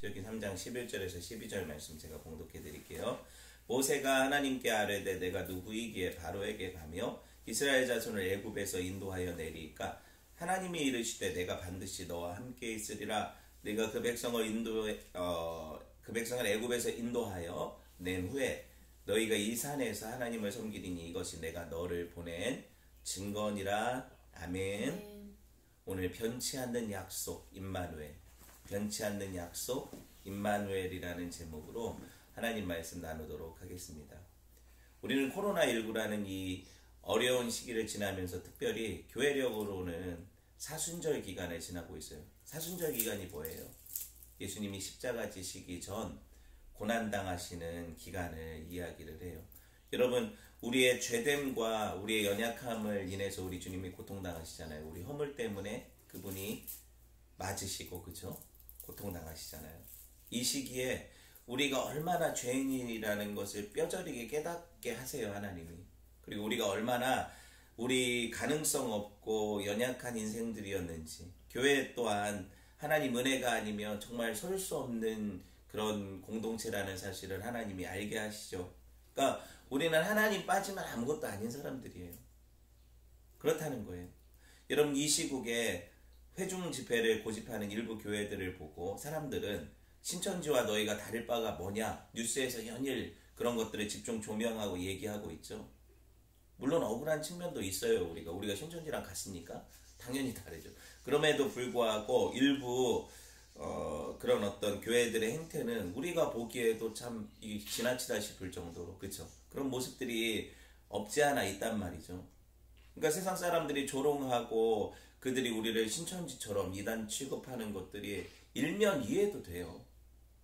출애굽기 3장 11절에서 12절 말씀 제가 봉독해 드릴게요. 모세가 하나님께 아뢰되 내가 누구이기에 바로에게 가며 이스라엘 자손을 애굽에서 인도하여 내리까 하나님이 이르시되 내가 반드시 너와 함께 있으리라. 네가 그 백성을 애굽에서 인도하여 낸 후에 너희가 이 산에서 하나님을 섬기리니 이것이 내가 너를 보낸 증거니라. 아멘. 오늘 변치 않는 약속 임마누엘, 변치 않는 약속 임마누엘이라는 제목으로 하나님 말씀 나누도록 하겠습니다. 우리는 코로나19라는 이 어려운 시기를 지나면서 특별히 교회력으로는 사순절 기간을 지나고 있어요. 사순절 기간이 뭐예요? 예수님이 십자가 지시기 전 고난당하시는 기간을 이야기를 해요. 여러분, 우리의 죄됨과 우리의 연약함을 인해서 우리 주님이 고통당하시잖아요. 우리 허물 때문에 그분이 맞으시고, 그죠? 고통당하시잖아요. 이 시기에 우리가 얼마나 죄인이라는 것을 뼈저리게 깨닫게 하세요, 하나님이. 그리고 우리가 얼마나 우리 가능성 없고 연약한 인생들이었는지, 교회 또한 하나님 은혜가 아니면 정말 설 수 없는 그런 공동체라는 사실을 하나님이 알게 하시죠. 그러니까 우리는 하나님 빠지면 아무것도 아닌 사람들이에요. 그렇다는 거예요. 여러분, 이 시국에 회중 집회를 고집하는 일부 교회들을 보고 사람들은 신천지와 너희가 다를 바가 뭐냐, 뉴스에서 연일 그런 것들을 집중 조명하고 얘기하고 있죠. 물론 억울한 측면도 있어요. 우리가 신천지랑 같습니까? 당연히 다르죠. 그럼에도 불구하고 일부 그런 어떤 교회들의 행태는 우리가 보기에도 참 지나치다 싶을 정도로, 그렇죠? 그런 모습들이 없지 않아 있단 말이죠. 그러니까 세상 사람들이 조롱하고 그들이 우리를 신천지처럼 이단 취급하는 것들이 일면 이해도 돼요.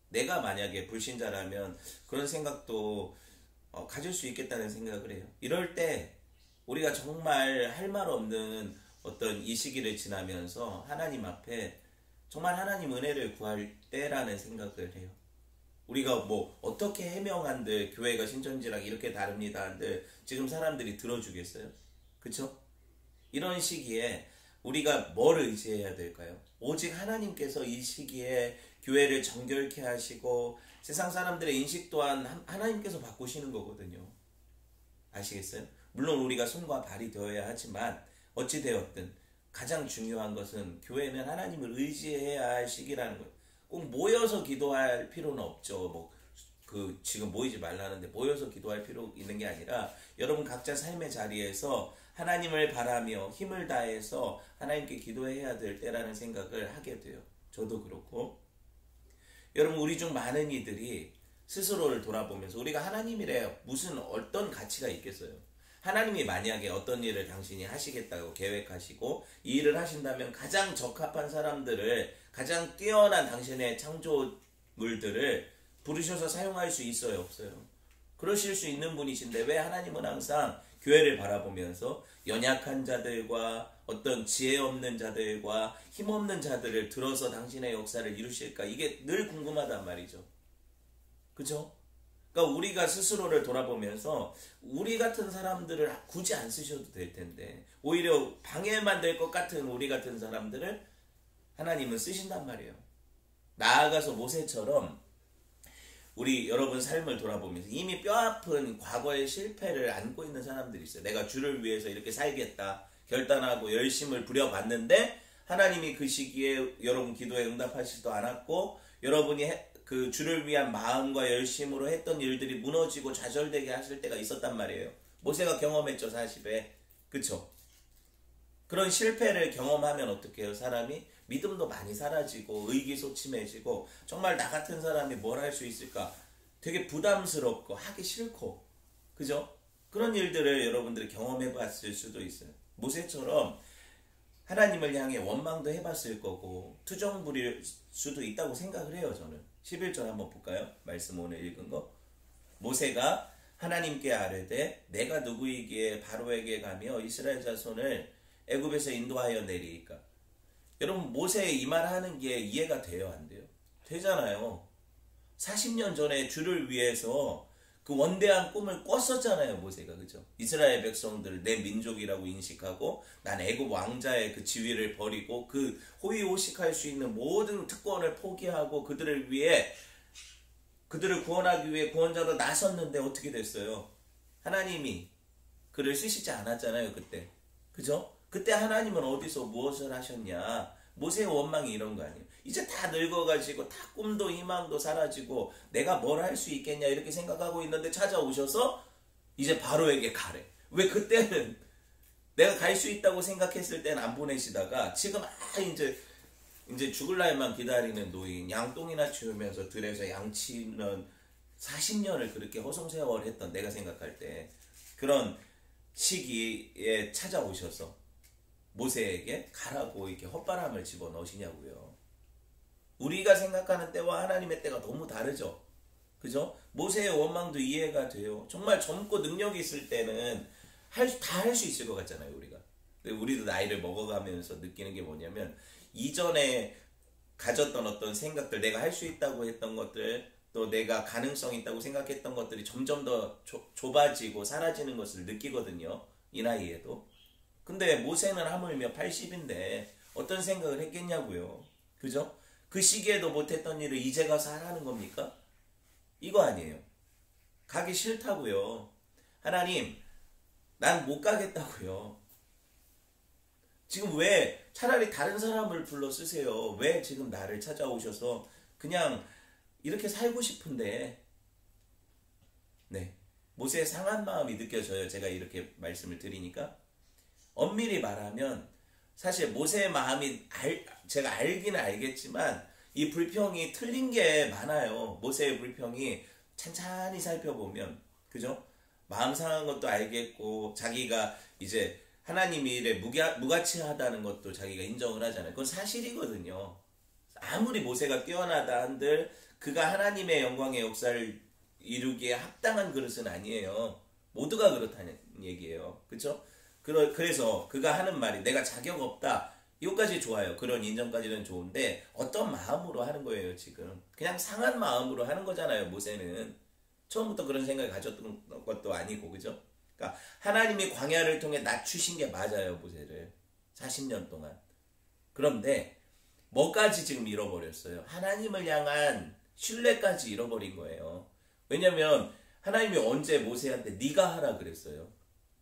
내가 만약에 불신자라면 그런 생각도 가질 수 있겠다는 생각을 해요. 이럴 때 우리가 정말 할 말 없는 어떤 이 시기를 지나면서 하나님 앞에 정말 하나님 은혜를 구할 때라는 생각을 해요. 우리가 뭐 어떻게 해명한들 교회가 신천지랑 이렇게 다릅니다 한들 지금 사람들이 들어주겠어요? 그쵸? 이런 시기에 우리가 뭘 의지해야 될까요? 오직 하나님께서 이 시기에 교회를 정결케 하시고 세상 사람들의 인식 또한 하나님께서 바꾸시는 거거든요. 아시겠어요? 물론 우리가 손과 발이 되어야 하지만 어찌되었든 가장 중요한 것은 교회는 하나님을 의지해야 할 시기라는 거예요. 꼭 모여서 기도할 필요는 없죠. 지금 모이지 말라는데 모여서 기도할 필요 있는 게 아니라 여러분 각자 삶의 자리에서 하나님을 바라며 힘을 다해서 하나님께 기도해야 될 때라는 생각을 하게 돼요. 저도 그렇고. 여러분, 우리 중 많은 이들이 스스로를 돌아보면서 우리가 하나님이래 무슨 어떤 가치가 있겠어요? 하나님이 만약에 어떤 일을 당신이 하시겠다고 계획하시고 이 일을 하신다면 가장 적합한 사람들을, 가장 뛰어난 당신의 창조물들을 부르셔서 사용할 수 있어요, 없어요? 그러실 수 있는 분이신데 왜 하나님은 항상 교회를 바라보면서 연약한 자들과 어떤 지혜 없는 자들과 힘없는 자들을 들어서 당신의 역사를 이루실까? 이게 늘 궁금하단 말이죠. 그죠? 그러니까 우리가 스스로를 돌아보면서 우리 같은 사람들을 굳이 안 쓰셔도 될 텐데 오히려 방해만 될 것 같은 우리 같은 사람들을 하나님은 쓰신단 말이에요. 나아가서 모세처럼 우리 여러분 삶을 돌아보면서 이미 뼈아픈 과거의 실패를 안고 있는 사람들이 있어요. 내가 주를 위해서 이렇게 살겠다 결단하고 열심을 부려봤는데 하나님이 그 시기에 여러분 기도에 응답하시지도 않았고 여러분이 그 주를 위한 마음과 열심으로 했던 일들이 무너지고 좌절되게 하실 때가 있었단 말이에요. 모세가 경험했죠, 40에. 그쵸? 그런 실패를 경험하면 어떻게 해요? 사람이 믿음도 많이 사라지고 의기소침해지고 정말 나 같은 사람이 뭘 할 수 있을까? 되게 부담스럽고 하기 싫고, 그죠? 그런 일들을 여러분들이 경험해 봤을 수도 있어요. 모세처럼 하나님을 향해 원망도 해봤을 거고 투정 부릴 수도 있다고 생각을 해요. 저는 11절 한번 볼까요? 말씀 오늘 읽은 거. 모세가 하나님께 아뢰되 내가 누구이기에 바로에게 가며 이스라엘 자손을 애굽에서 인도하여 내리이까. 여러분, 모세의 이 말 하는 게 이해가 돼요, 안 돼요? 되잖아요. 40년 전에 주를 위해서 그 원대한 꿈을 꿨었잖아요, 모세가. 그죠? 이스라엘 백성들 내 민족이라고 인식하고 난 애굽 왕자의 그 지위를 버리고 그 호의호식할 수 있는 모든 특권을 포기하고 그들을 위해, 그들을 구원하기 위해 구원자로 나섰는데 어떻게 됐어요? 하나님이 그를 쓰시지 않았잖아요, 그때. 그죠? 그때 하나님은 어디서 무엇을 하셨냐? 모세의 원망이 이런 거 아니에요. 이제 다 늙어가지고 다 꿈도 희망도 사라지고 내가 뭘 할 수 있겠냐 이렇게 생각하고 있는데 찾아오셔서 이제 바로에게 가래. 왜 그때는 내가 갈 수 있다고 생각했을 때는 안 보내시다가 지금 이제 죽을 날만 기다리는 노인, 양똥이나 치우면서 들에서 양치는 40년을 그렇게 허송세월했던, 내가 생각할 때 그런 시기에 찾아오셔서 모세에게 가라고 이렇게 헛바람을 집어넣으시냐고요. 우리가 생각하는 때와 하나님의 때가 너무 다르죠. 그죠? 모세의 원망도 이해가 돼요. 정말 젊고 능력이 있을 때는 다 할 수 있을 것 같잖아요, 우리가. 근데 우리도 나이를 먹어가면서 느끼는 게 뭐냐면, 이전에 가졌던 어떤 생각들, 내가 할 수 있다고 했던 것들, 또 내가 가능성 있다고 생각했던 것들이 점점 더 좁아지고 사라지는 것을 느끼거든요, 이 나이에도. 근데 모세는 하물며 80인데 어떤 생각을 했겠냐고요. 그죠? 그 시기에도 못했던 일을 이제 가서 하라는 겁니까? 이거 아니에요. 가기 싫다고요. 하나님, 난 못 가겠다고요. 지금 왜 차라리 다른 사람을 불러 쓰세요. 왜 지금 나를 찾아오셔서 그냥 이렇게 살고 싶은데. 네, 모세의 상한 마음이 느껴져요. 제가 이렇게 말씀을 드리니까. 엄밀히 말하면 사실 모세의 마음이 제가 알기는 알겠지만 이 불평이 틀린 게 많아요. 모세의 불평이 찬찬히 살펴보면, 그죠? 마음 상한 것도 알겠고 자기가 이제 하나님 일에 무가치하다는 것도 자기가 인정을 하잖아요. 그건 사실이거든요. 아무리 모세가 뛰어나다 한들 그가 하나님의 영광의 역사를 이루기에 합당한 그릇은 아니에요. 모두가 그렇다는 얘기예요. 그렇죠? 그래서 그가 하는 말이 내가 자격 없다, 이것까지 좋아요. 그런 인정까지는 좋은데 어떤 마음으로 하는 거예요? 지금 그냥 상한 마음으로 하는 거잖아요. 모세는 처음부터 그런 생각을 가졌던 것도 아니고, 그죠? 그러니까 하나님이 광야를 통해 낮추신 게 맞아요, 모세를 40년 동안. 그런데 뭐까지 지금 잃어버렸어요? 하나님을 향한 신뢰까지 잃어버린 거예요. 왜냐면 하나님이 언제 모세한테 네가 하라 그랬어요?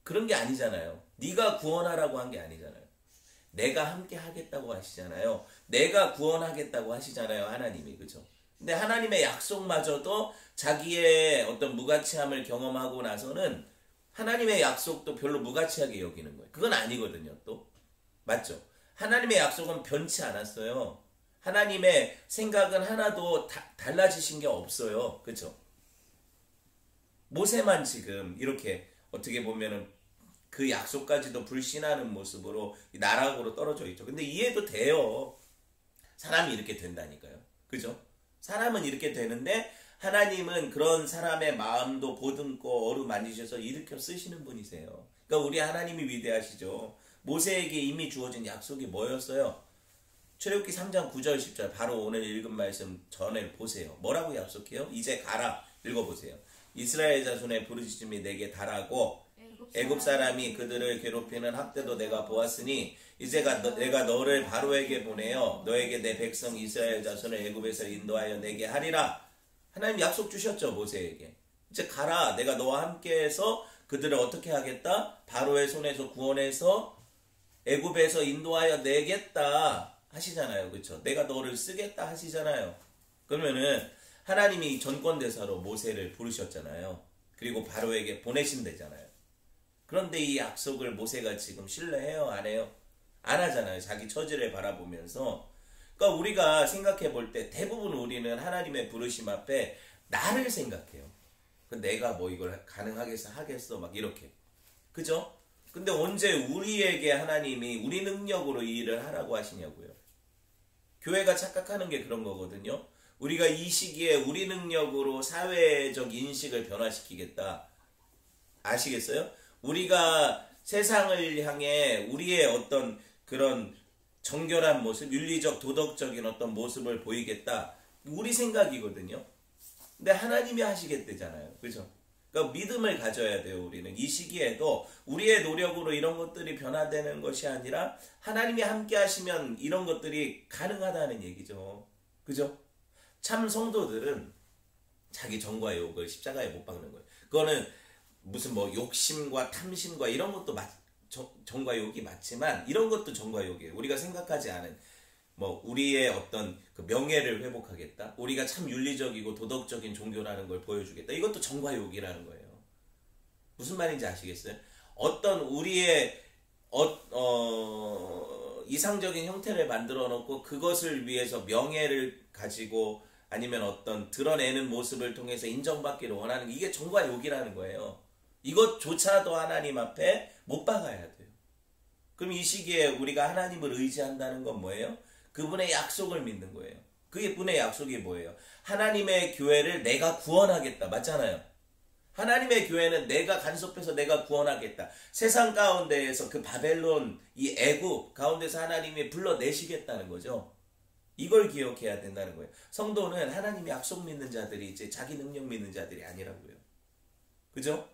그런 게 아니잖아요. 네가 구원하라고 한 게 아니잖아요. 내가 함께 하겠다고 하시잖아요. 내가 구원하겠다고 하시잖아요, 하나님이. 그죠? 근데 하나님의 약속마저도 자기의 어떤 무가치함을 경험하고 나서는 하나님의 약속도 별로 무가치하게 여기는 거예요. 그건 아니거든요, 또. 맞죠? 하나님의 약속은 변치 않았어요. 하나님의 생각은 하나도 달라지신 게 없어요. 그죠? 모세만 지금 이렇게 어떻게 보면은 그 약속까지도 불신하는 모습으로 나락으로 떨어져 있죠. 근데 이해도 돼요. 사람이 이렇게 된다니까요. 그죠? 사람은 이렇게 되는데 하나님은 그런 사람의 마음도 보듬고 어루만지셔서 일으켜 쓰시는 분이세요. 그러니까 우리 하나님이 위대하시죠. 모세에게 이미 주어진 약속이 뭐였어요? 출애굽기 3장 9절 10절 바로 오늘 읽은 말씀 전에 보세요. 뭐라고 약속해요? 이제 가라. 읽어보세요. 이스라엘 자손의 부르짖음이 내게 달하고 애굽 사람이 그들을 괴롭히는 학대도 내가 보았으니 이제 내가 너를 바로에게 보내어 너에게 내 백성 이스라엘 자손을 애굽에서 인도하여 내게 하리라. 하나님 약속 주셨죠, 모세에게. 이제 가라. 내가 너와 함께해서 그들을 어떻게 하겠다? 바로의 손에서 구원해서 애굽에서 인도하여 내겠다 하시잖아요. 그렇죠? 내가 너를 쓰겠다 하시잖아요. 그러면은 하나님이 전권대사로 모세를 부르셨잖아요. 그리고 바로에게 보내신대잖아요. 그런데 이 약속을 모세가 지금 신뢰해요? 안 해요? 안 하잖아요. 자기 처지를 바라보면서. 그러니까 우리가 생각해 볼 때 대부분 우리는 하나님의 부르심 앞에 나를 생각해요. 내가 뭐 이걸 가능하겠어 하겠어 막 이렇게. 그죠? 근데 언제 우리에게 하나님이 우리 능력으로 이 일을 하라고 하시냐고요. 교회가 착각하는 게 그런 거거든요. 우리가 이 시기에 우리 능력으로 사회적 인식을 변화시키겠다. 아시겠어요? 우리가 세상을 향해 우리의 어떤 그런 정결한 모습, 윤리적, 도덕적인 어떤 모습을 보이겠다. 우리 생각이거든요. 근데 하나님이 하시겠대잖아요. 그죠? 그러니까 믿음을 가져야 돼요. 우리는 이 시기에도 우리의 노력으로 이런 것들이 변화되는 것이 아니라 하나님이 함께 하시면 이런 것들이 가능하다는 얘기죠. 그죠? 참 성도들은 자기 정과 욕을 십자가에 못 박는 거예요. 그거는 무슨 뭐 욕심과 탐심과 이런 것도 정과 욕이 맞지만 이런 것도 정과 욕이에요. 우리가 생각하지 않은 뭐 우리의 어떤 그 명예를 회복하겠다. 우리가 참 윤리적이고 도덕적인 종교라는 걸 보여주겠다. 이것도 정과 욕이라는 거예요. 무슨 말인지 아시겠어요? 어떤 우리의 이상적인 형태를 만들어 놓고 그것을 위해서 명예를 가지고 아니면 어떤 드러내는 모습을 통해서 인정받기를 원하는 이게 정과 욕이라는 거예요. 이것조차도 하나님 앞에 못 박아야 돼요. 그럼 이 시기에 우리가 하나님을 의지한다는 건 뭐예요? 그분의 약속을 믿는 거예요. 그게 분의 약속이 뭐예요? 하나님의 교회를 내가 구원하겠다. 맞잖아요. 하나님의 교회는 내가 간섭해서 내가 구원하겠다. 세상 가운데에서 그 바벨론, 이 애국 가운데서 하나님이 불러내시겠다는 거죠. 이걸 기억해야 된다는 거예요. 성도는 하나님의 약속 믿는 자들이 이제 자기 능력 믿는 자들이 아니라고요. 그죠?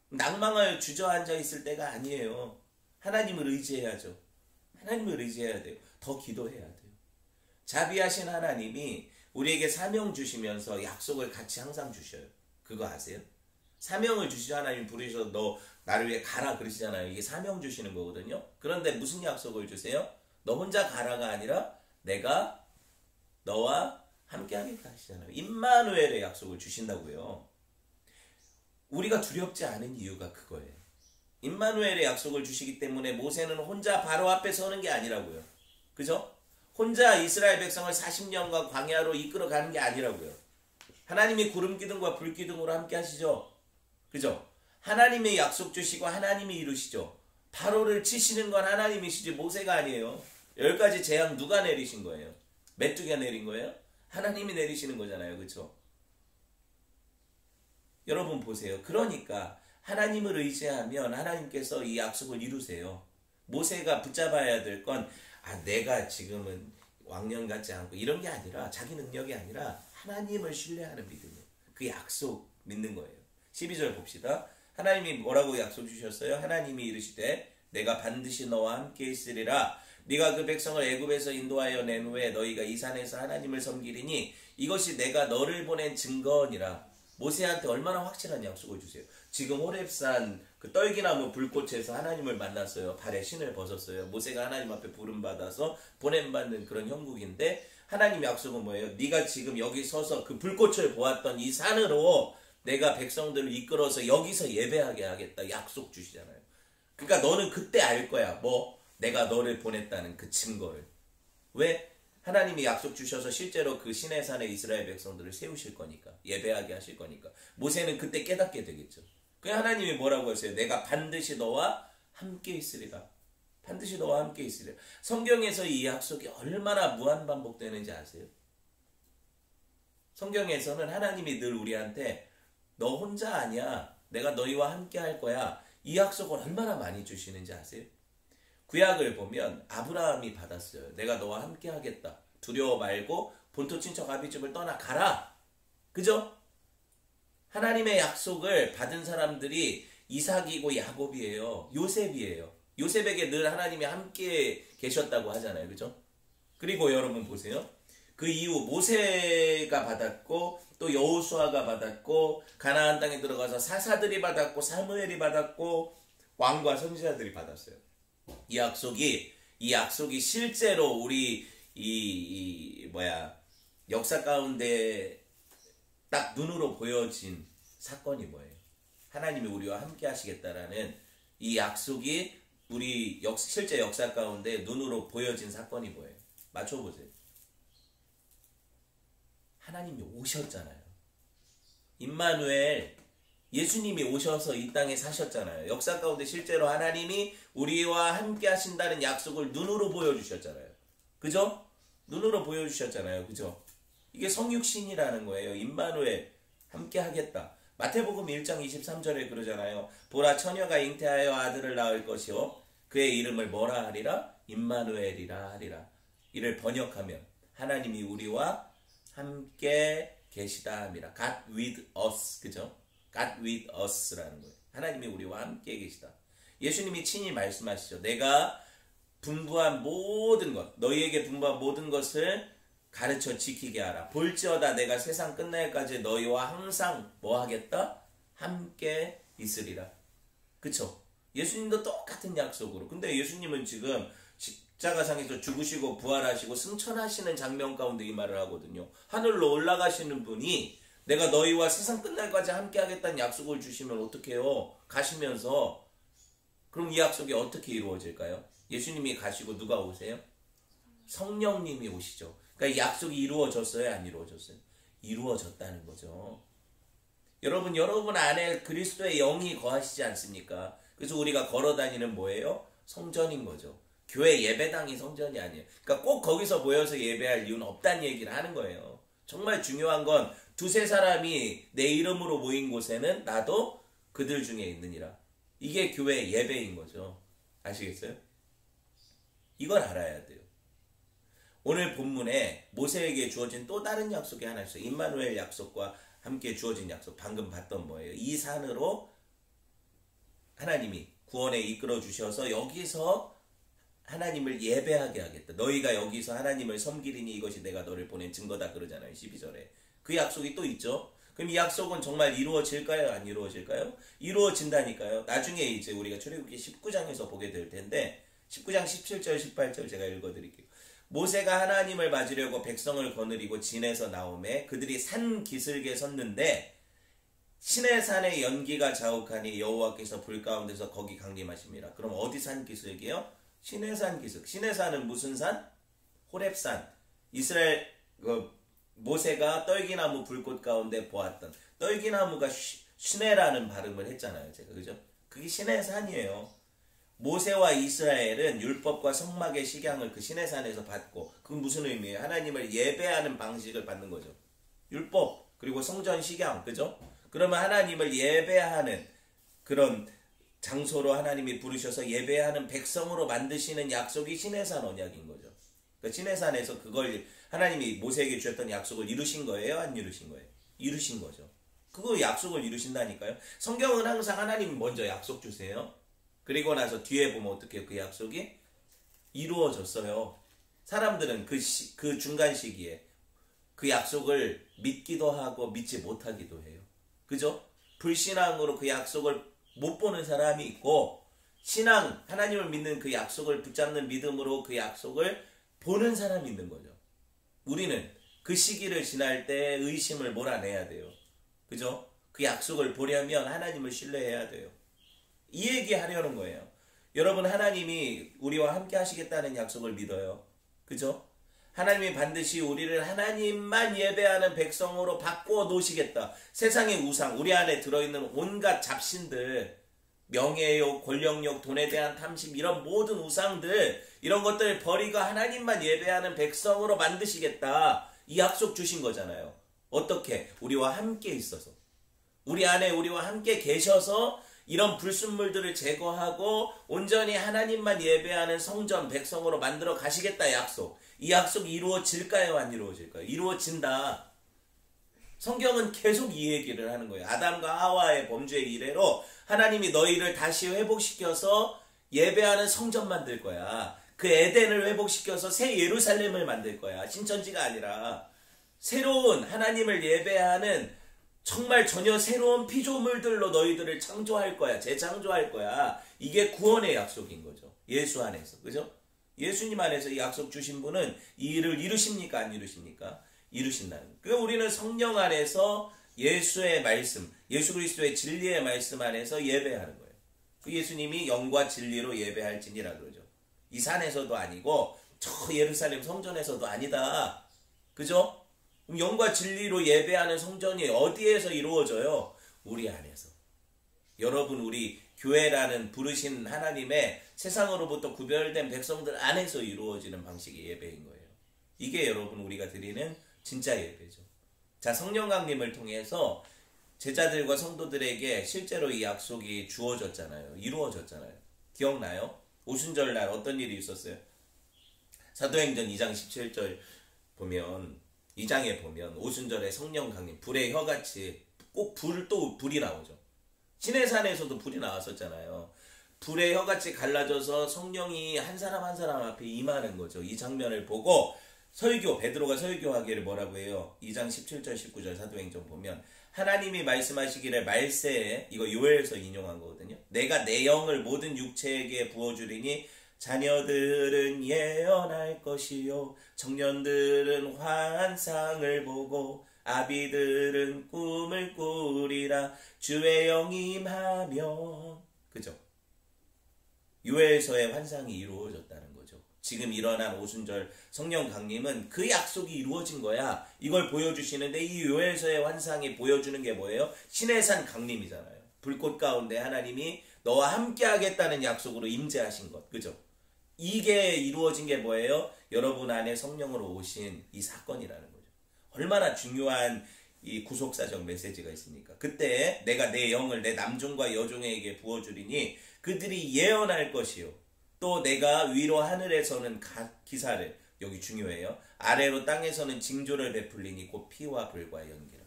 낭망하여 주저앉아 있을 때가 아니에요. 하나님을 의지해야죠. 하나님을 의지해야 돼요. 더 기도해야 돼요. 자비하신 하나님이 우리에게 사명 주시면서 약속을 같이 항상 주셔요. 그거 아세요? 사명을 주시죠. 하나님 부르셔서 너 나를 위해 가라 그러시잖아요. 이게 사명 주시는 거거든요. 그런데 무슨 약속을 주세요? 너 혼자 가라가 아니라 내가 너와 함께 하겠다 하시잖아요. 임마누엘의 약속을 주신다고요. 우리가 두렵지 않은 이유가 그거예요. 임마누엘의 약속을 주시기 때문에 모세는 혼자 바로 앞에 서는 게 아니라고요. 그죠? 혼자 이스라엘 백성을 40년간 광야로 이끌어가는 게 아니라고요. 하나님이 구름 기둥과 불 기둥으로 함께 하시죠. 그죠? 하나님의 약속 주시고 하나님이 이루시죠. 바로를 치시는 건 하나님이시지 모세가 아니에요. 10가지 재앙 누가 내리신 거예요? 메뚜기가 내린 거예요? 하나님이 내리시는 거잖아요. 그렇죠? 여러분 보세요. 그러니까 하나님을 의지하면 하나님께서 이 약속을 이루세요. 모세가 붙잡아야 될 건 내가 지금은 왕년 같지 않고 이런 게 아니라 자기 능력이 아니라 하나님을 신뢰하는 믿음이에요. 그 약속 믿는 거예요. 12절 봅시다. 하나님이 뭐라고 약속 주셨어요? 하나님이 이르시되 내가 반드시 너와 함께 있으리라. 네가 그 백성을 애굽에서 인도하여 낸 후에 너희가 이 산에서 하나님을 섬기리니 이것이 내가 너를 보낸 증거니라. 모세한테 얼마나 확실한 약속을 주세요. 지금 호렙산 그 떨기나무 불꽃에서 하나님을 만났어요. 발에 신을 벗었어요. 모세가 하나님 앞에 부름받아서 보냄받는 그런 형국인데 하나님 약속은 뭐예요? 네가 지금 여기 서서 그 불꽃을 보았던 이 산으로 내가 백성들을 이끌어서 여기서 예배하게 하겠다. 약속 주시잖아요. 그러니까 너는 그때 알 거야. 뭐? 내가 너를 보냈다는 그 증거를. 왜? 하나님이 약속 주셔서 실제로 그 시내산에 이스라엘 백성들을 세우실 거니까. 예배하게 하실 거니까. 모세는 그때 깨닫게 되겠죠. 그 하나님이 뭐라고 했어요? 내가 반드시 너와 함께 있으리라. 반드시 너와 함께 있으리라. 성경에서 이 약속이 얼마나 무한반복되는지 아세요? 성경에서는 하나님이 늘 우리한테 너 혼자 아니야. 내가 너희와 함께 할 거야. 이 약속을 얼마나 많이 주시는지 아세요? 구약을 보면 아브라함이 받았어요. 내가 너와 함께 하겠다. 두려워 말고 본토 친척 아비집을 떠나 가라. 그죠? 하나님의 약속을 받은 사람들이 이삭이고 야곱이에요. 요셉이에요. 요셉에게 늘 하나님이 함께 계셨다고 하잖아요. 그죠? 그리고 여러분 보세요. 그 이후 모세가 받았고 또 여호수아가 받았고 가나안 땅에 들어가서 사사들이 받았고 사무엘이 받았고 왕과 선지자들이 받았어요. 이 약속이 실제로 우리 역사 가운데 딱 눈으로 보여진 사건이 뭐예요? 하나님이 우리와 함께 하시겠다라는 이 약속이 우리 실제 역사 가운데 눈으로 보여진 사건이 뭐예요? 맞춰보세요. 하나님이 오셨잖아요. 임마누엘, 예수님이 오셔서 이 땅에 사셨잖아요. 역사 가운데 실제로 하나님이 우리와 함께 하신다는 약속을 눈으로 보여주셨잖아요. 그죠? 눈으로 보여주셨잖아요. 그죠? 이게 성육신이라는 거예요. 임마누엘, 함께 하겠다. 마태복음 1장 23절에 그러잖아요. 보라 처녀가 잉태하여 아들을 낳을 것이요 그의 이름을 뭐라 하리라? 임마누엘이라 하리라. 이를 번역하면 하나님이 우리와 함께 계시다 함이라. God with us. 그죠? God with us라는 거예요. 하나님이 우리와 함께 계시다. 예수님이 친히 말씀하시죠. 내가 분부한 모든 것, 너희에게 분부한 모든 것을 가르쳐 지키게 하라. 볼지어다 내가 세상 끝날까지 너희와 항상 뭐 하겠다? 함께 있으리라. 그쵸? 예수님도 똑같은 약속으로. 근데 예수님은 지금 십자가상에서 죽으시고 부활하시고 승천하시는 장면 가운데 이 말을 하거든요. 하늘로 올라가시는 분이 내가 너희와 세상 끝날까지 함께 하겠다는 약속을 주시면 어떻게 해요? 가시면서 그럼 이 약속이 어떻게 이루어질까요? 예수님이 가시고 누가 오세요? 성령님이 오시죠. 그러니까 이 약속이 이루어졌어요? 안 이루어졌어요? 이루어졌다는 거죠. 여러분 안에 그리스도의 영이 거하시지 않습니까? 그래서 우리가 걸어다니는 뭐예요? 성전인 거죠. 교회 예배당이 성전이 아니에요. 그러니까 꼭 거기서 모여서 예배할 이유는 없다는 얘기를 하는 거예요. 정말 중요한 건 두세 사람이 내 이름으로 모인 곳에는 나도 그들 중에 있느니라. 이게 교회 예배인 거죠. 아시겠어요? 이걸 알아야 돼요. 오늘 본문에 모세에게 주어진 또 다른 약속이 하나 있어요. 임마누엘 약속과 함께 주어진 약속. 방금 봤던 뭐예요? 이 산으로 하나님이 구원에 이끌어 주셔서 여기서 하나님을 예배하게 하겠다. 너희가 여기서 하나님을 섬기리니 이것이 내가 너를 보낸 증거다 그러잖아요. 12절에. 그 약속이 또 있죠. 그럼 이 약속은 정말 이루어질까요? 안 이루어질까요? 이루어진다니까요. 나중에 이제 우리가 출애굽기 19장에서 보게 될 텐데 19장 17절 18절 제가 읽어드릴게요. 모세가 하나님을 맞으려고 백성을 거느리고 진에서 나오매 그들이 산 기슭에 섰는데 시내산의 연기가 자욱하니 여호와께서 불 가운데서 거기 강림하십니다. 그럼 어디 산 기슭이에요? 시내산 기슭. 시내산은 무슨 산? 호렙산. 이스라엘 모세가 떨기나무 불꽃 가운데 보았던 떨기나무가 시내라는 발음을 했잖아요. 제가 그죠? 그게 시내산이에요. 모세와 이스라엘은 율법과 성막의 식양을 그 시내산에서 받고 그건 무슨 의미예요? 하나님을 예배하는 방식을 받는 거죠. 율법 그리고 성전 식양 그죠? 그러면 하나님을 예배하는 그런 장소로 하나님이 부르셔서 예배하는 백성으로 만드시는 약속이 시내산 언약인 거죠. 그러니까 시내산에서 그걸 하나님이 모세에게 주셨던 약속을 이루신 거예요? 안 이루신 거예요? 이루신 거죠. 그거 약속을 이루신다니까요. 성경은 항상 하나님이 먼저 약속 주세요. 그리고 나서 뒤에 보면 어떻게 그 약속이 이루어졌어요. 사람들은 그 중간 시기에 그 약속을 믿기도 하고 믿지 못하기도 해요. 그죠? 불신앙으로 그 약속을 못 보는 사람이 있고 신앙, 하나님을 믿는 그 약속을 붙잡는 믿음으로 그 약속을 보는 사람이 있는 거죠. 우리는 그 시기를 지날 때 의심을 몰아내야 돼요. 그죠? 그 약속을 보려면 하나님을 신뢰해야 돼요. 이 얘기 하려는 거예요. 여러분 하나님이 우리와 함께 하시겠다는 약속을 믿어요. 그죠? 하나님이 반드시 우리를 하나님만 예배하는 백성으로 바꾸어 놓으시겠다. 세상의 우상, 우리 안에 들어있는 온갖 잡신들, 명예욕, 권력욕, 돈에 대한 탐심 이런 모든 우상들 이런 것들 버리고 하나님만 예배하는 백성으로 만드시겠다. 이 약속 주신 거잖아요. 어떻게? 우리와 함께 있어서. 우리 안에 우리와 함께 계셔서 이런 불순물들을 제거하고 온전히 하나님만 예배하는 성전 백성으로 만들어 가시겠다 약속. 이 약속이 이루어질까요? 안 이루어질까요? 이루어진다. 성경은 계속 이 얘기를 하는 거예요. 아담과 하와의 범죄 이래로 하나님이 너희를 다시 회복시켜서 예배하는 성전 만들 거야. 그 에덴을 회복시켜서 새 예루살렘을 만들 거야. 신천지가 아니라 새로운 하나님을 예배하는 정말 전혀 새로운 피조물들로 너희들을 창조할 거야. 재창조할 거야. 이게 구원의 약속인 거죠. 예수 안에서. 그죠? 예수님 안에서 이 약속 주신 분은 이 일을 이루십니까? 안 이루십니까? 이루신다는 거예요. 그러니까 우리는 성령 안에서 예수의 말씀, 예수 그리스도의 진리의 말씀 안에서 예배하는 거예요. 그 예수님이 영과 진리로 예배할지니라 그러죠. 이 산에서도 아니고 저 예루살렘 성전에서도 아니다. 그죠? 그럼 영과 진리로 예배하는 성전이 어디에서 이루어져요? 우리 안에서. 여러분 우리 교회라는 부르신 하나님의 세상으로부터 구별된 백성들 안에서 이루어지는 방식의 예배인 거예요. 이게 여러분 우리가 드리는 진짜 예배죠. 자, 성령 강림을 통해서 제자들과 성도들에게 실제로 이 약속이 주어졌잖아요. 이루어졌잖아요. 기억나요? 오순절날 어떤 일이 있었어요? 사도행전 2장 17절 보면 2장에 보면 오순절에 성령 강림, 불의 혀같이 꼭 또 불이 나오죠. 시내산에서도 불이 나왔었잖아요. 불의 혀같이 갈라져서 성령이 한 사람 한 사람 앞에 임하는 거죠. 이 장면을 보고 베드로가 설교하기를 뭐라고 해요? 2장 17절 19절 사도행전 보면 하나님이 말씀하시기를 말세에, 이거 요엘서 인용한 거거든요. 내가 내 영을 모든 육체에게 부어주리니 자녀들은 예언할 것이요 청년들은 환상을 보고 아비들은 꿈을 꾸리라 주의 영이 임하면. 그죠? 요엘서의 환상이 이루어졌다는 거죠. 지금 일어난 오순절 성령 강림은 그 약속이 이루어진 거야. 이걸 보여주시는데 이 요엘서의 환상이 보여주는 게 뭐예요? 시내산 강림이잖아요. 불꽃 가운데 하나님이 너와 함께 하겠다는 약속으로 임재하신 것. 그죠? 이게 이루어진 게 뭐예요? 여러분 안에 성령으로 오신 이 사건이라는 거죠. 얼마나 중요한 이 구속사적 메시지가 있습니까? 그때 내가 내 영을 내 남종과 여종에게 부어주리니 그들이 예언할 것이요. 또 내가 위로 하늘에서는 기사를, 여기 중요해요. 아래로 땅에서는 징조를 베풀리니 곧 피와 불과 연기라.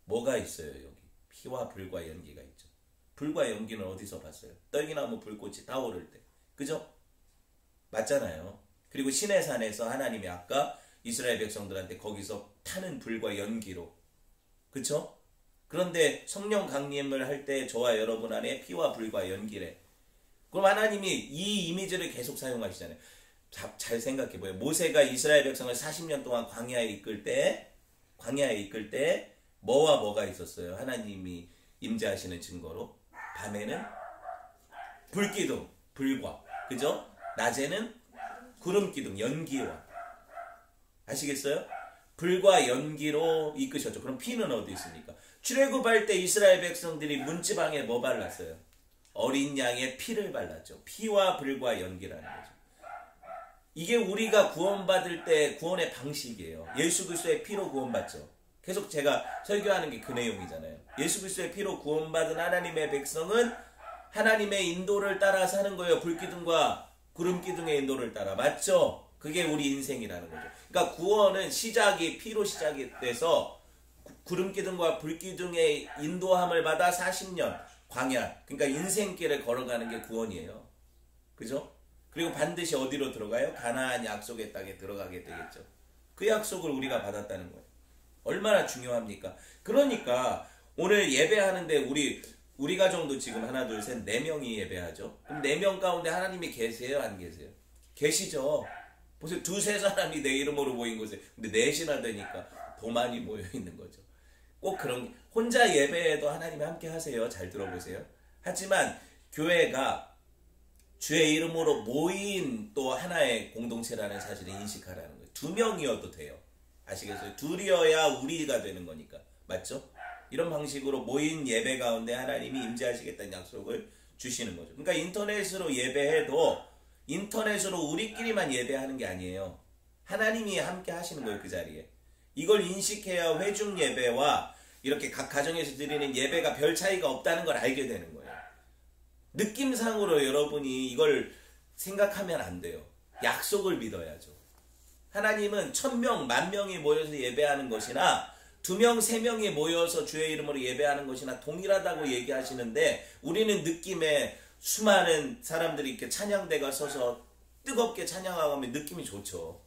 뭐가 있어요 여기? 피와 불과 연기가 있죠. 불과 연기는 어디서 봤어요? 떨기나무 불꽃이 타오를 때. 그죠? 맞잖아요. 그리고 시내산에서 하나님이 아까 이스라엘 백성들한테 거기서 타는 불과 연기로. 그쵸? 그런데 성령 강림을 할 때 저와 여러분 안에 피와 불과 연기래. 그럼 하나님이 이 이미지를 계속 사용하시잖아요. 잘 생각해봐요. 모세가 이스라엘 백성을 40년 동안 광야에 이끌 때 뭐와 뭐가 있었어요? 하나님이 임재하시는 증거로. 밤에는 불기둥, 불과. 그죠? 낮에는 구름기둥, 연기와. 아시겠어요? 불과 연기로 이끄셨죠. 그럼 피는 어디 있습니까? 출애굽할 때 이스라엘 백성들이 문지방에 뭐 발랐어요? 어린 양의 피를 발랐죠. 피와 불과 연기라는 거죠. 이게 우리가 구원받을 때 구원의 방식이에요. 예수 그리스도의 피로 구원받죠. 계속 제가 설교하는 게 그 내용이잖아요. 예수 그리스도의 피로 구원받은 하나님의 백성은 하나님의 인도를 따라 사는 거예요. 불기둥과 구름기둥의 인도를 따라. 맞죠? 그게 우리 인생이라는 거죠. 그러니까 구원은 시작이 피로 시작이 돼서 구름기둥과 불기둥의 인도함을 받아 40년 광야, 그러니까 인생길을 걸어가는 게 구원이에요. 그죠? 그리고 반드시 어디로 들어가요? 가나안 약속의 땅에 들어가게 되겠죠. 그 약속을 우리가 받았다는 거예요. 얼마나 중요합니까? 그러니까 오늘 예배하는데 우리 가정도 지금 하나 둘 셋 4명이 예배하죠. 그럼 4명 가운데 하나님이 계세요? 안 계세요? 계시죠. 보세요. 2-3사람이 내 이름으로 모인 곳에 근데 4이나 되니까 더 많이 모여 있는 거죠. 꼭 그런 혼자 예배에도 하나님이 함께 하세요. 잘 들어보세요. 하지만 교회가 주의 이름으로 모인 또 하나의 공동체라는 사실을 인식하라는 거예요. 2명이어도 돼요. 아시겠어요? 2이어야 우리가 되는 거니까. 맞죠? 이런 방식으로 모인 예배 가운데 하나님이 임재하시겠다는 약속을 주시는 거죠. 그러니까 인터넷으로 예배해도 인터넷으로 우리끼리만 예배하는 게 아니에요. 하나님이 함께 하시는 거예요. 그 자리에. 이걸 인식해야 회중 예배와 이렇게 각 가정에서 드리는 예배가 별 차이가 없다는 걸 알게 되는 거예요. 느낌상으로 여러분이 이걸 생각하면 안 돼요. 약속을 믿어야죠. 하나님은 1000명, 10,000명이 모여서 예배하는 것이나 2명, 3명이 모여서 주의 이름으로 예배하는 것이나 동일하다고 얘기하시는데 우리는 느낌에 수많은 사람들이 이렇게 찬양대가 서서 뜨겁게 찬양하면 느낌이 좋죠.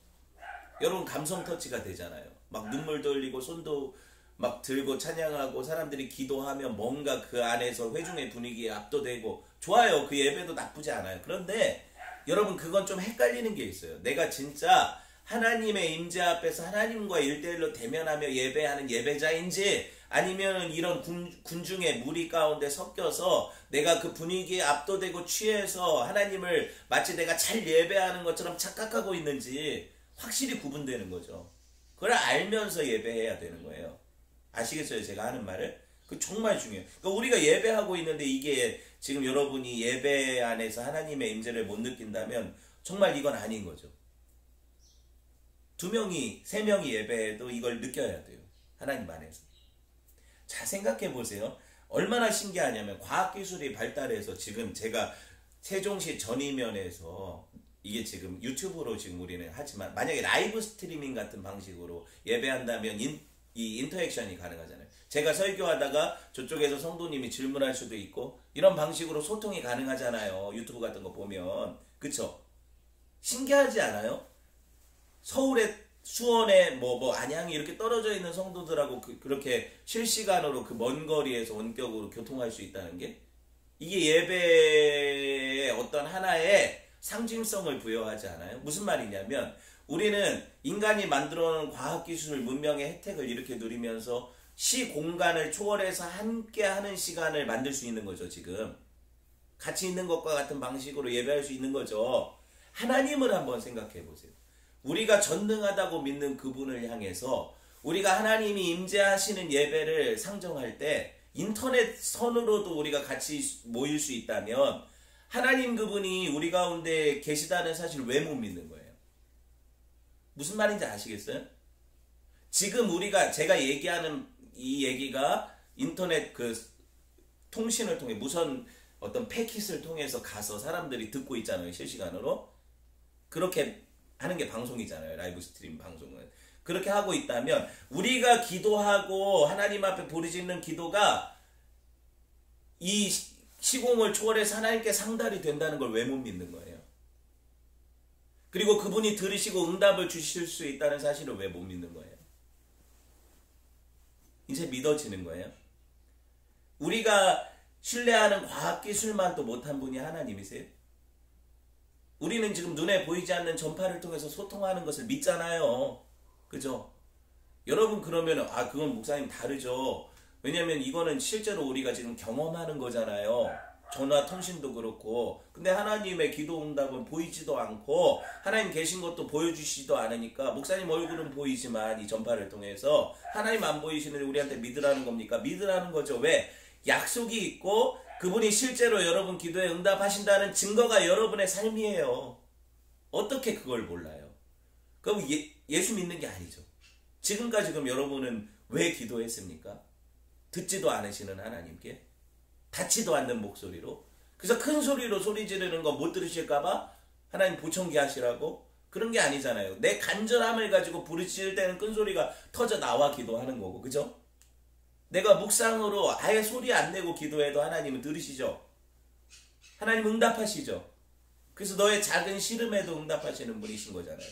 여러분 감성 터치가 되잖아요. 막 눈물도 흘리고 손도 막 들고 찬양하고 사람들이 기도하면 뭔가 그 안에서 회중의 분위기에 압도되고 좋아요. 그 예배도 나쁘지 않아요. 그런데 여러분 그건 좀 헷갈리는 게 있어요. 내가 진짜 하나님의 임재 앞에서 하나님과 1대1로 대면하며 예배하는 예배자인지 아니면 이런 군중의 무리 가운데 섞여서 내가 그 분위기에 압도되고 취해서 하나님을 마치 내가 잘 예배하는 것처럼 착각하고 있는지 확실히 구분되는 거죠. 그걸 알면서 예배해야 되는 거예요. 아시겠어요? 제가 하는 말을? 그 정말 중요해요. 그러니까 우리가 예배하고 있는데 이게 지금 여러분이 예배 안에서 하나님의 임재를 못 느낀다면 정말 이건 아닌 거죠. 2명이 3명이 예배해도 이걸 느껴야 돼요. 하나님 안에서. 자, 생각해 보세요. 얼마나 신기하냐면 과학기술이 발달해서 지금 제가 세종시 전이면에서 이게 지금 유튜브로 지금 우리는 하지만 만약에 라이브 스트리밍 같은 방식으로 예배한다면 이 인터액션이 가능하잖아요. 제가 설교하다가 저쪽에서 성도님이 질문할 수도 있고 이런 방식으로 소통이 가능하잖아요. 유튜브 같은 거 보면. 그쵸? 신기하지 않아요? 서울에 수원에 뭐 안양이 이렇게 떨어져 있는 성도들하고 그렇게 실시간으로 그 먼 거리에서 원격으로 교통할 수 있다는 게 이게 예배의 어떤 하나의 상징성을 부여하지 않아요? 무슨 말이냐면 우리는 인간이 만들어놓은 과학기술 문명의 혜택을 이렇게 누리면서 시공간을 초월해서 함께하는 시간을 만들 수 있는 거죠. 지금 같이 있는 것과 같은 방식으로 예배할 수 있는 거죠. 하나님을 한번 생각해 보세요. 우리가 전능하다고 믿는 그분을 향해서 우리가 하나님이 임재하시는 예배를 상정할 때 인터넷 선으로도 우리가 같이 모일 수 있다면 하나님 그분이 우리 가운데 계시다는 사실을 왜 못 믿는 거예요? 무슨 말인지 아시겠어요? 지금 제가 얘기하는 이 얘기가 인터넷 그 통신을 통해 무선 어떤 패킷을 통해서 가서 사람들이 듣고 있잖아요. 실시간으로. 그렇게 하는 게 방송이잖아요. 라이브 스트림 방송은. 그렇게 하고 있다면 우리가 기도하고 하나님 앞에 부르짖는 기도가 이 시공을 초월해서 하나님께 상달이 된다는 걸 왜 못 믿는 거예요? 그리고 그분이 들으시고 응답을 주실 수 있다는 사실을 왜 못 믿는 거예요? 이제 믿어지는 거예요? 우리가 신뢰하는 과학기술만 또 못한 분이 하나님이세요? 우리는 지금 눈에 보이지 않는 전파를 통해서 소통하는 것을 믿잖아요. 그죠? 여러분 그러면 그건 목사님 다르죠. 왜냐면 이거는 실제로 우리가 지금 경험하는 거잖아요. 전화 통신도 그렇고. 근데 하나님의 기도 응답은 보이지도 않고 하나님 계신 것도 보여주시지도 않으니까 목사님 얼굴은 보이지만 이 전파를 통해서 하나님 안 보이시는데 우리한테 믿으라는 겁니까? 믿으라는 거죠. 왜? 약속이 있고 그분이 실제로 여러분 기도에 응답하신다는 증거가 여러분의 삶이에요. 어떻게 그걸 몰라요? 그럼 예수 믿는 게 아니죠. 지금까지 그럼 여러분은 왜 기도했습니까? 듣지도 않으시는 하나님께 닿지도 않는 목소리로 그래서 큰 소리로 소리 지르는 거 못 들으실까봐 하나님 보청기 하시라고? 그런 게 아니잖아요. 내 간절함을 가지고 부르짖을 때는 큰 소리가 터져 나와 기도하는 거고 그죠? 내가 묵상으로 아예 소리 안 내고 기도해도 하나님은 들으시죠? 하나님 응답하시죠? 그래서 너의 작은 시름에도 응답하시는 분이신 거잖아요.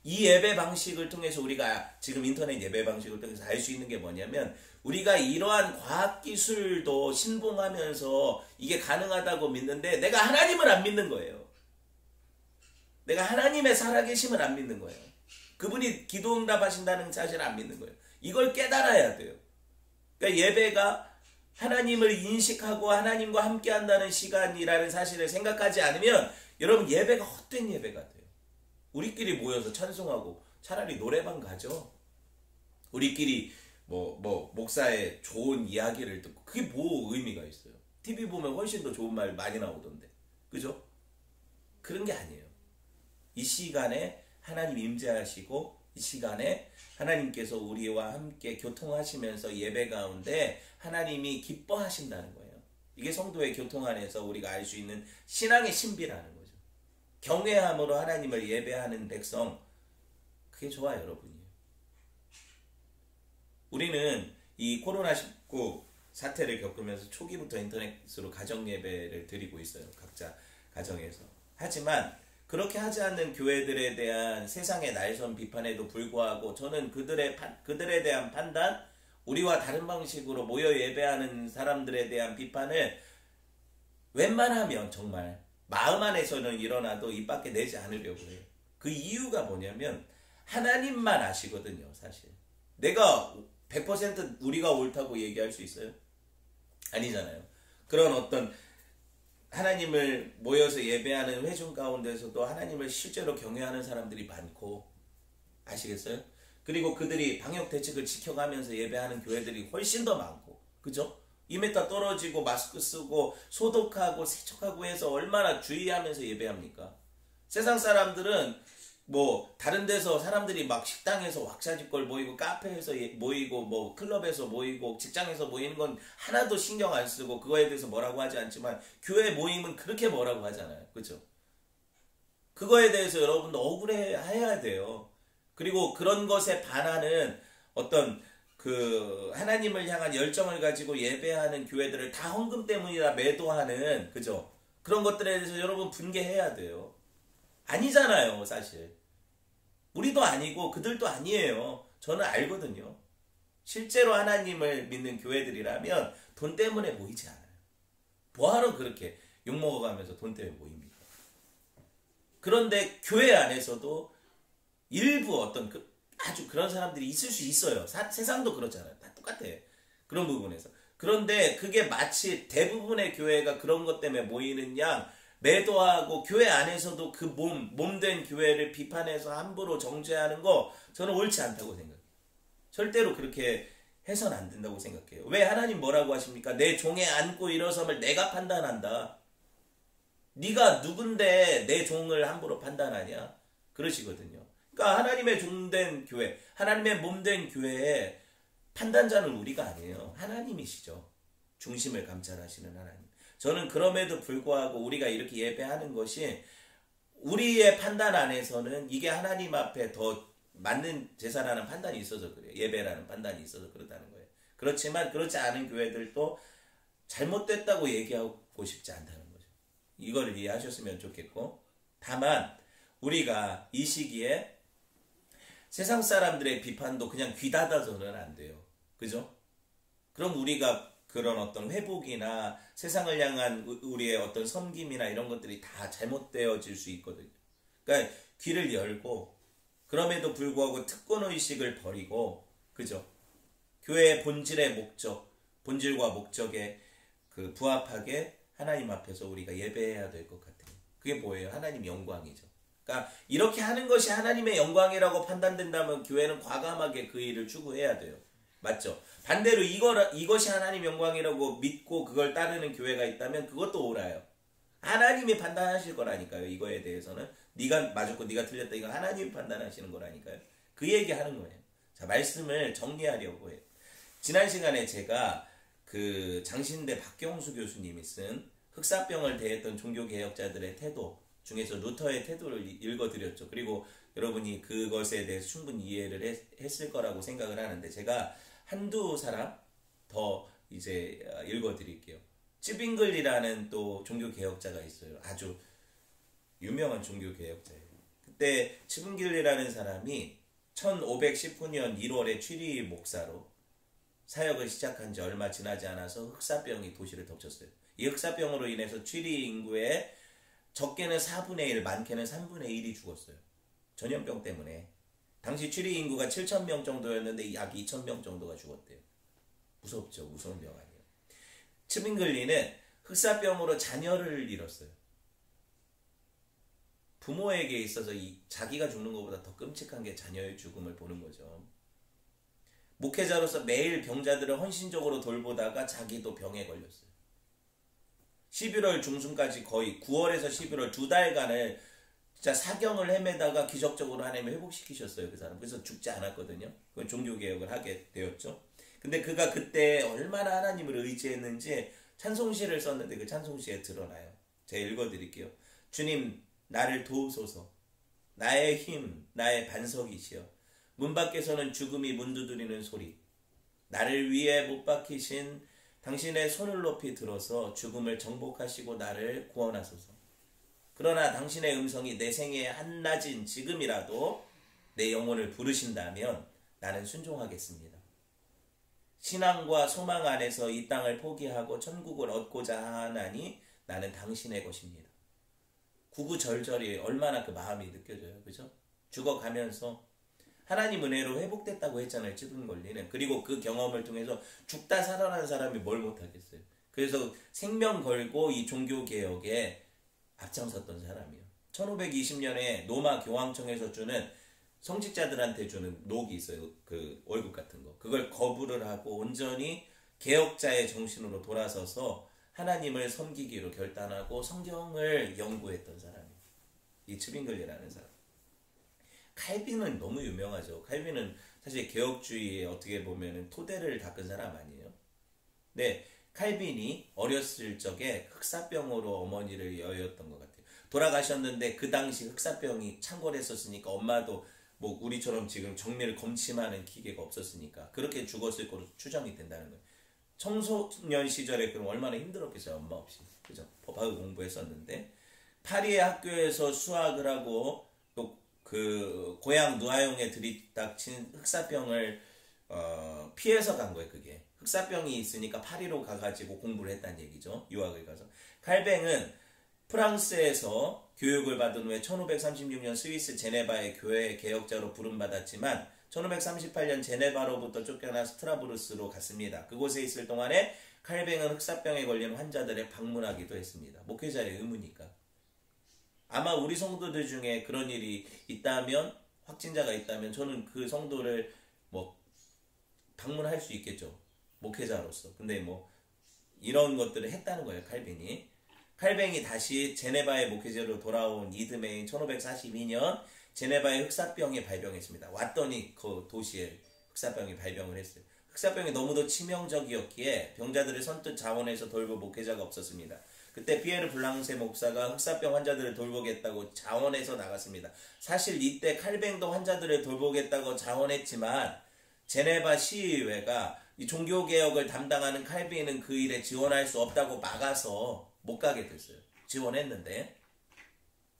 이 예배 방식을 통해서 우리가 지금 인터넷 예배 방식을 통해서 알 수 있는 게 뭐냐면 우리가 이러한 과학기술도 신봉하면서 이게 가능하다고 믿는데 내가 하나님을 안 믿는 거예요. 내가 하나님의 살아계심을 안 믿는 거예요. 그분이 기도 응답하신다는 사실을 안 믿는 거예요. 이걸 깨달아야 돼요. 그러니까 예배가 하나님을 인식하고 하나님과 함께한다는 시간이라는 사실을 생각하지 않으면 여러분 예배가 헛된 예배가 돼요. 우리끼리 모여서 찬송하고 차라리 노래방 가죠. 우리끼리 목사의 좋은 이야기를 듣고 그게 뭐 의미가 있어요? TV 보면 훨씬 더 좋은 말 많이 나오던데. 그죠? 그런 게 아니에요. 이 시간에 하나님 임재하시고 이 시간에 하나님께서 우리와 함께 교통하시면서 예배 가운데 하나님이 기뻐하신다는 거예요. 이게 성도의 교통 안에서 우리가 알 수 있는 신앙의 신비라는 거죠. 경외함으로 하나님을 예배하는 백성, 그게 좋아요, 여러분이. 우리는 이 코로나19 사태를 겪으면서 초기부터 인터넷으로 가정 예배를 드리고 있어요. 각자 가정에서. 하지만 그렇게 하지 않는 교회들에 대한 세상의 날선 비판에도 불구하고 저는 그들에 대한 판단, 우리와 다른 방식으로 모여 예배하는 사람들에 대한 비판을 웬만하면 정말 마음 안에서는 일어나도 입 밖에 내지 않으려고 해요. 그 이유가 뭐냐면 하나님만 아시거든요. 사실 내가 100% 우리가 옳다고 얘기할 수 있어요? 아니잖아요. 그런 어떤 하나님을 모여서 예배하는 회중 가운데서도 하나님을 실제로 경외하는 사람들이 많고, 아시겠어요? 그리고 그들이 방역 대책을 지켜가면서 예배하는 교회들이 훨씬 더 많고, 그죠? 2m 떨어지고 마스크 쓰고 소독하고 세척하고 해서 얼마나 주의하면서 예배합니까? 세상 사람들은 다른 데서 사람들이 막 식당에서 왁자지껄 모이고 카페에서 모이고 클럽에서 모이고 직장에서 모이는 건 하나도 신경 안 쓰고 그거에 대해서 뭐라고 하지 않지만 교회 모임은 그렇게 뭐라고 하잖아요. 그렇죠? 그거에 대해서 여러분 억울해야 돼요. 그리고 그런 것에 반하는 어떤 그 하나님을 향한 열정을 가지고 예배하는 교회들을 다 헌금 때문이라 매도하는 그죠? 그런 것들에 대해서 여러분 분개해야 돼요. 아니잖아요, 사실. 우리도 아니고 그들도 아니에요. 저는 알거든요. 실제로 하나님을 믿는 교회들이라면 돈 때문에 모이지 않아요. 뭐하러 그렇게 욕먹어가면서 돈 때문에 모입니까? 그런데 교회 안에서도 일부 어떤 아주 그런 사람들이 있을 수 있어요. 세상도 그렇잖아요. 다 똑같아. 그런 부분에서. 그런데 그게 마치 대부분의 교회가 그런 것 때문에 모이는 양 매도하고 교회 안에서도 그 몸된 교회를 비판해서 함부로 정죄하는 거 저는 옳지 않다고 생각해요. 절대로 그렇게 해서는 안 된다고 생각해요. 왜 하나님 뭐라고 하십니까? 내 종에 안고 일어섬을 내가 판단한다. 네가 누군데 내 종을 함부로 판단하냐? 그러시거든요. 그러니까 하나님의 종된 교회, 하나님의 몸된 교회에 판단자는 우리가 아니에요. 하나님이시죠. 중심을 감찰하시는 하나님. 저는 그럼에도 불구하고 우리가 이렇게 예배하는 것이 우리의 판단 안에서는 이게 하나님 앞에 더 맞는 제사라는 판단이 있어서 그래요. 예배라는 판단이 있어서 그렇다는 거예요. 그렇지만 그렇지 않은 교회들도 잘못됐다고 얘기하고 싶지 않다는 거죠. 이거를 이해하셨으면 좋겠고, 다만 우리가 이 시기에 세상 사람들의 비판도 그냥 귀 닫아서는 안 돼요. 그죠? 그럼 우리가 그런 어떤 회복이나 세상을 향한 우리의 어떤 섬김이나 이런 것들이 다 잘못되어질 수 있거든요. 그러니까 귀를 열고 그럼에도 불구하고 특권의식을 버리고 그죠? 교회의 본질의 목적, 본질과 목적에 그 부합하게 하나님 앞에서 우리가 예배해야 될 것 같아요. 그게 뭐예요? 하나님 영광이죠. 그러니까 이렇게 하는 것이 하나님의 영광이라고 판단된다면 교회는 과감하게 그 일을 추구해야 돼요. 맞죠? 반대로 이것이 하나님 영광이라고 믿고 그걸 따르는 교회가 있다면 그것도 옳아요. 하나님이 판단하실 거라니까요. 이거에 대해서는 네가 맞았고 네가 틀렸다. 이거 하나님이 판단하시는 거라니까요. 그 얘기하는 거예요. 자, 말씀을 정리하려고 해요. 지난 시간에 제가 그 장신대 박경수 교수님이 쓴 흑사병을 대했던 종교개혁자들의 태도 중에서 루터의 태도를 읽어드렸죠. 그리고 여러분이 그것에 대해서 충분히 이해를 했을 거라고 생각을 하는데 제가 한두 사람 더 이제 읽어드릴게요. 찌빙글이라는 또 종교개혁자가 있어요. 아주 유명한 종교개혁자예요. 그때 찌빙글이라는 사람이 1519년 1월에 취리 목사로 사역을 시작한 지 얼마 지나지 않아서 흑사병이 도시를 덮쳤어요. 이 흑사병으로 인해서 취리 인구의 적게는 4분의 1, 많게는 3분의 1이 죽었어요. 전염병 때문에. 당시 취리 인구가 7,000명 정도였는데 약 2,000명 정도가 죽었대요. 무섭죠. 무서운 병 아니에요. 츠빙글리는 흑사병으로 자녀를 잃었어요. 부모에게 있어서 자기가 죽는 것보다 더 끔찍한 게 자녀의 죽음을 보는 거죠. 목회자로서 매일 병자들을 헌신적으로 돌보다가 자기도 병에 걸렸어요. 11월 중순까지 거의 9월에서 11월 2달간을 진짜 사경을 헤매다가 기적적으로 하나님이 회복시키셨어요. 그 사람. 그래서 죽지 않았거든요. 그건 종교개혁을 하게 되었죠. 근데 그가 그때 얼마나 하나님을 의지했는지 찬송시를 썼는데 그 찬송시에 드러나요. 제가 읽어드릴게요. 주님 나를 도우소서. 나의 힘, 나의 반석이시여. 문 밖에서는 죽음이 문두드리는 소리. 나를 위해 못 박히신 당신의 손을 높이 들어서 죽음을 정복하시고 나를 구원하소서. 그러나 당신의 음성이 내 생의 한낮인 지금이라도 내 영혼을 부르신다면 나는 순종하겠습니다. 신앙과 소망 안에서 이 땅을 포기하고 천국을 얻고자 하나니 나는 당신의 것입니다. 구구절절이 얼마나 그 마음이 느껴져요. 그죠? 죽어가면서 하나님 은혜로 회복됐다고 했잖아요. 찌든 걸리는. 그리고 그 경험을 통해서 죽다 살아난 사람이 뭘 못하겠어요. 그래서 생명 걸고 이 종교개혁에 앞장섰던 사람이에요. 1520년에 로마 교황청에서 주는 성직자들한테 주는 녹이 있어요. 그 월급 같은 거. 그걸 거부를 하고 온전히 개혁자의 정신으로 돌아서서 하나님을 섬기기로 결단하고 성경을 연구했던 사람이에요. 이 츠빙글리라는 사람. 칼빈은 너무 유명하죠. 칼빈은 사실 개혁주의에 어떻게 보면 토대를 닦은 사람 아니에요. 네, 칼빈이 어렸을 적에 흑사병으로 어머니를 여였던 것 같아요. 돌아가셨는데 그 당시 흑사병이 창궐했었으니까 엄마도 뭐 우리처럼 지금 정밀 검침하는 기계가 없었으니까 그렇게 죽었을 거로 추정이 된다는 거예요. 청소년 시절에 그럼 얼마나 힘들었겠어요. 엄마 없이. 그죠? 법학을 공부했었는데 파리의 학교에서 수학을 하고 또 그 고향 누아용에 들이닥친 흑사병을 피해서 간 거예요. 그게 흑사병이 있으니까 파리로 가가지고 공부를 했다는 얘기죠. 유학을 가서. 칼뱅은 프랑스에서 교육을 받은 후에 1536년 스위스 제네바의 교회 개혁자로 부름받았지만 1538년 제네바로부터 쫓겨나 스트라브루스로 갔습니다. 그곳에 있을 동안에 칼뱅은 흑사병에 걸린 환자들을 방문하기도 했습니다. 목회자의 의무니까. 아마 우리 성도들 중에 그런 일이 있다면, 확진자가 있다면 저는 그 성도를 뭐 방문할 수 있겠죠. 목회자로서. 근데 뭐 이런 것들을 했다는 거예요. 칼뱅이. 칼뱅이 다시 제네바의 목회자로 돌아온 이듬해인 1542년 제네바의 흑사병에 발병했습니다. 왔더니 그 도시에 흑사병이 발병을 했어요. 흑사병이 너무도 치명적이었기에 병자들을 선뜻 자원해서 돌볼 목회자가 없었습니다. 그때 피에르 블랑세 목사가 흑사병 환자들을 돌보겠다고 자원해서 나갔습니다. 사실 이때 칼뱅도 환자들을 돌보겠다고 자원했지만 제네바 시의회가 이 종교개혁을 담당하는 칼뱅은 그 일에 지원할 수 없다고 막아서 못 가게 됐어요. 지원했는데.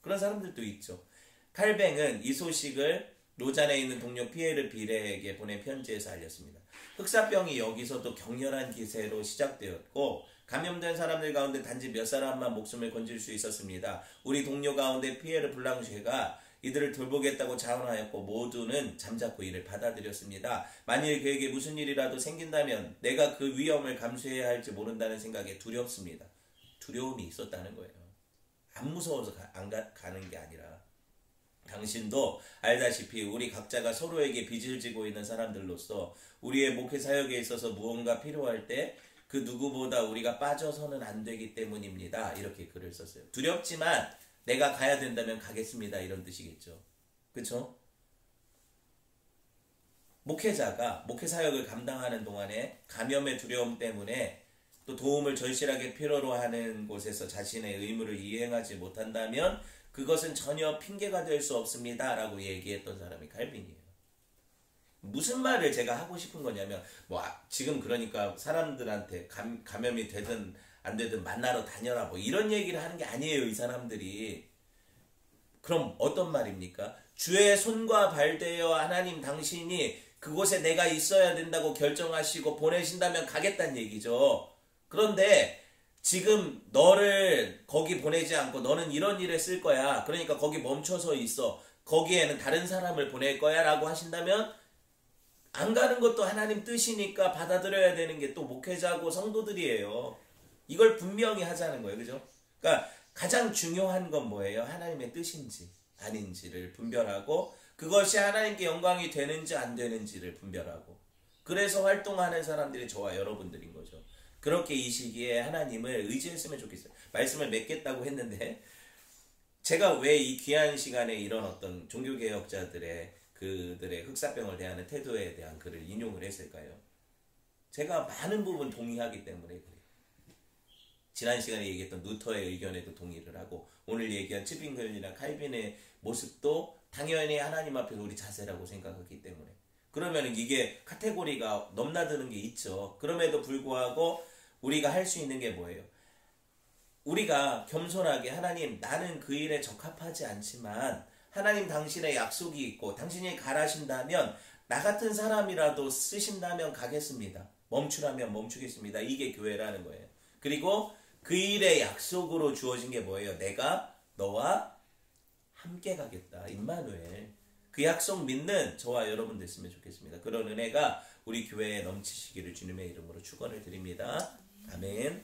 그런 사람들도 있죠. 칼뱅은 이 소식을 로잔에 있는 동료 피에르 비레에게 보낸 편지에서 알렸습니다. 흑사병이 여기서도 격렬한 기세로 시작되었고 감염된 사람들 가운데 단지 몇 사람만 목숨을 건질 수 있었습니다. 우리 동료 가운데 피에르 블랑쉐가 이들을 돌보겠다고 자원하였고 모두는 잠자코 이를 받아들였습니다. 만일 그에게 무슨 일이라도 생긴다면 내가 그 위험을 감수해야 할지 모른다는 생각에 두렵습니다. 두려움이 있었다는 거예요. 안 무서워서 가는 게 아니라 당신도 알다시피 우리 각자가 서로에게 빚을 지고 있는 사람들로서 우리의 목회 사역에 있어서 무언가 필요할 때 그 누구보다 우리가 빠져서는 안 되기 때문입니다. 이렇게 글을 썼어요. 두렵지만 내가 가야 된다면 가겠습니다. 이런 뜻이겠죠. 그렇죠? 목회자가 목회 사역을 감당하는 동안에 감염의 두려움 때문에 또 도움을 절실하게 필요로 하는 곳에서 자신의 의무를 이행하지 못한다면 그것은 전혀 핑계가 될 수 없습니다. 라고 얘기했던 사람이 칼빈이에요. 무슨 말을 제가 하고 싶은 거냐면 지금 그러니까 사람들한테 감염이 되든 안 되든 만나러 다녀라 뭐 이런 얘기를 하는 게 아니에요. 이 사람들이. 그럼 어떤 말입니까? 주의 손과 발되어 하나님 당신이 그곳에 내가 있어야 된다고 결정하시고 보내신다면 가겠다는 얘기죠. 그런데 지금 너를 거기 보내지 않고 너는 이런 일에 쓸 거야. 그러니까 거기 멈춰서 있어. 거기에는 다른 사람을 보낼 거야 라고 하신다면 안 가는 것도 하나님 뜻이니까 받아들여야 되는 게 또 목회자고 성도들이에요. 이걸 분명히 하자는 거예요. 그죠? 그러니까 가장 중요한 건 뭐예요? 하나님의 뜻인지 아닌지를 분별하고 그것이 하나님께 영광이 되는지 안 되는지를 분별하고 그래서 활동하는 사람들이 저와 여러분들인 거죠. 그렇게 이 시기에 하나님을 의지했으면 좋겠어요. 말씀을 맺겠다고 했는데 제가 왜 이 귀한 시간에 이런 어떤 종교개혁자들의 그들의 흑사병을 대하는 태도에 대한 글을 인용을 했을까요? 제가 많은 부분 동의하기 때문에 그래요. 지난 시간에 얘기했던 루터의 의견에도 동의를 하고 오늘 얘기한 츠핑글이나 칼빈의 모습도 당연히 하나님 앞에서 우리 자세라고 생각하기 때문에 그러면 이게 카테고리가 넘나드는 게 있죠. 그럼에도 불구하고 우리가 할 수 있는 게 뭐예요? 우리가 겸손하게 하나님 나는 그 일에 적합하지 않지만 하나님 당신의 약속이 있고 당신이 가라신다면 나 같은 사람이라도 쓰신다면 가겠습니다. 멈추라면 멈추겠습니다. 이게 교회라는 거예요. 그리고 그 일의 약속으로 주어진 게 뭐예요? 내가 너와 함께 가겠다. 임마누엘. 그 약속 믿는 저와 여러분 됐으면 좋겠습니다. 그런 은혜가 우리 교회에 넘치시기를 주님의 이름으로 축원을 드립니다. 아멘.